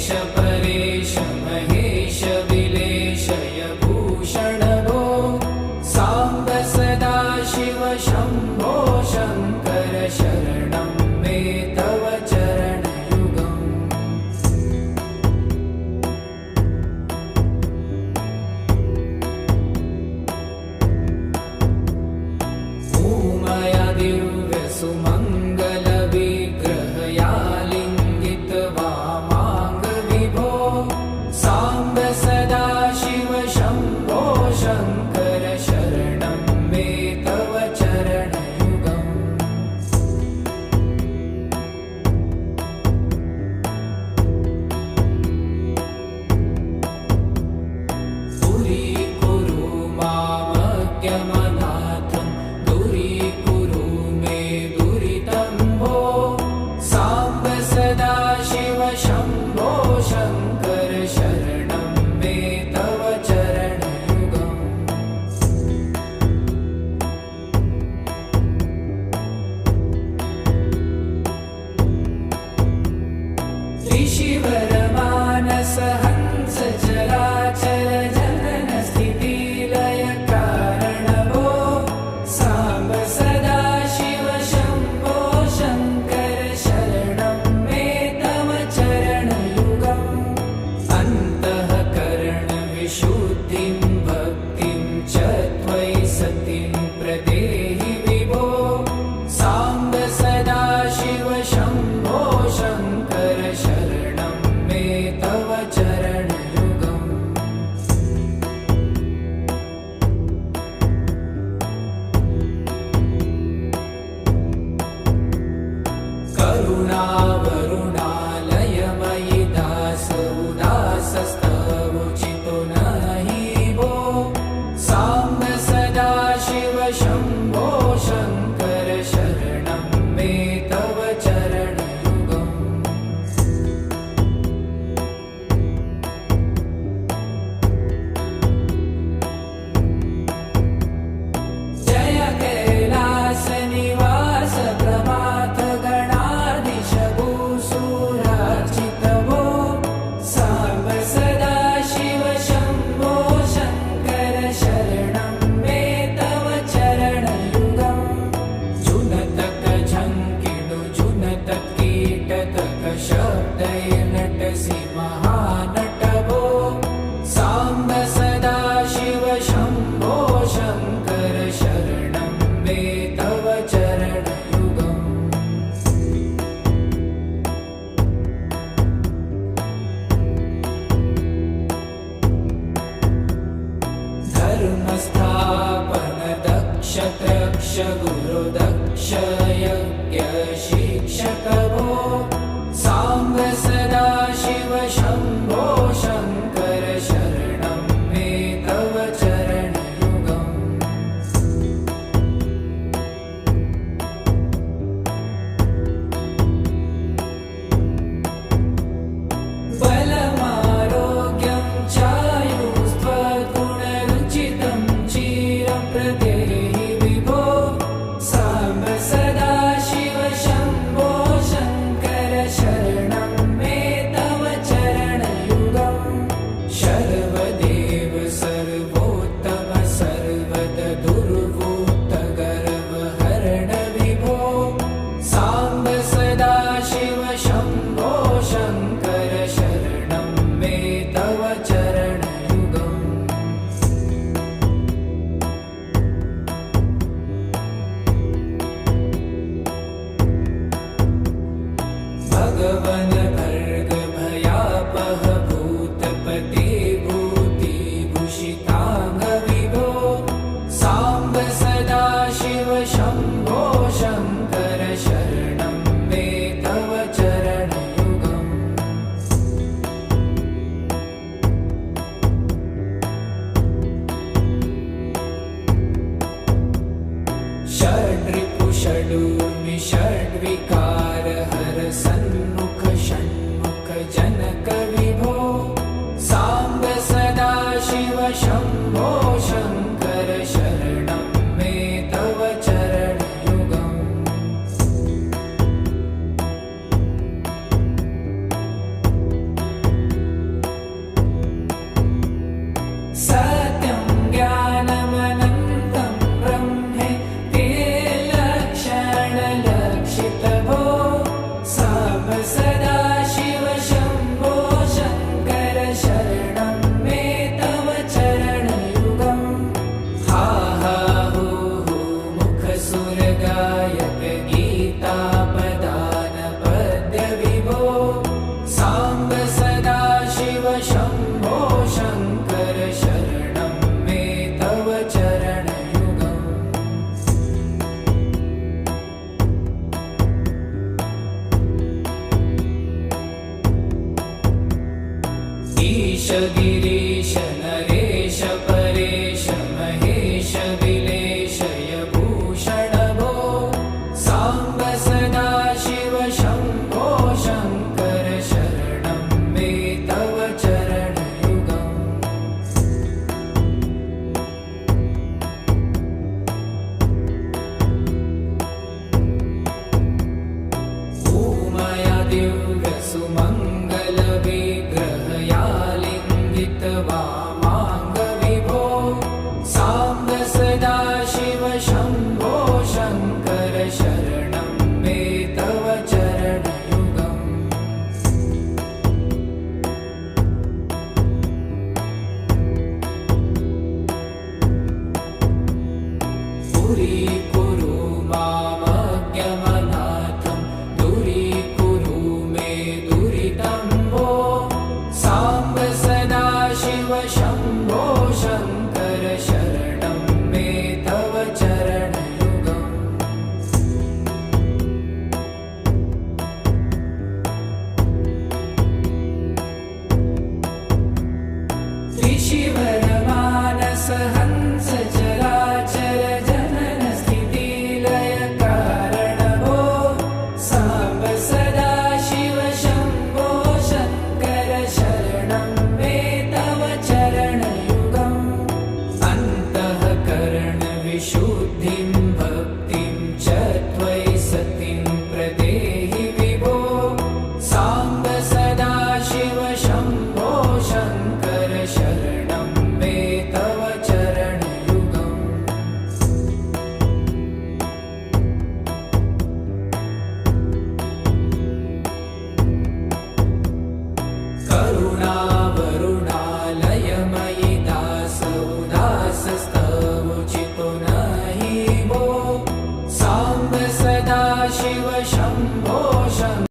परेश महेश विलेशय भूषण भो साम्ब सदा शिव शम्भो शङ्कर शरणं मे तव चरणयुगम् उमया दिव्य सुमङ्गल विग्रहया लिङ्गित वामाङ्ग विभो साम्ब सदा शिव शम्भो शङ्कर शरणं मे तव चरणयुगम् दूरीकुरु मामज्ञमनाथं दूरीकुरु मे दुरितं भो साम्ब सदा शिव शम्भो शङ्कर शरणं मे तव चरणयुगम् ऋषिवरमानस हंस चराचर जनन स्थिति लय कारण भो साम्ब सदा शिव शम्भो शङ्कर शरणं मे तव चरणयुगम् अन्तःकरण विशुद्धिं भक्तिं च त्वयि सतिं प्रदेहि विभो साम्ब सदा शिव शम्भो शङ्कर शरणं मे तव चरणयुगम् करुणावरुणालयमयि दास उदासस्तवोचितो नहि भो साम्ब सदा शिव शम्भो शङ्कर शरणं मे तव चरणयुगम् जय कैलास निवास प्रभात गणाधीश भूसुरार्चित भो साम्ब सदा शिव शम्भो शङ्कर शरणं मे तव चरणयुगम् जुनतक झङ्किणु जुनतक कीटतक शब्दैर्नटसि महानट भो साम्ब सदा शिव शम्भो शङ्कर शरणं मे तव चरणयुगम् धर्मस्थापन दक्ष त्रक्ष गुरु दक्ष यज्ञ शिक्षक भो साम्ब सदा शिव शम्भो शङ्कर शरणं मे तव चरणयुगम् बलमारोग्यं चायुस्त्वगुणरुचितं चिरं प्रदेहि विभो साम्ब सदा शिव शम्भो शङ्कर शरणं मे गिरीश नरे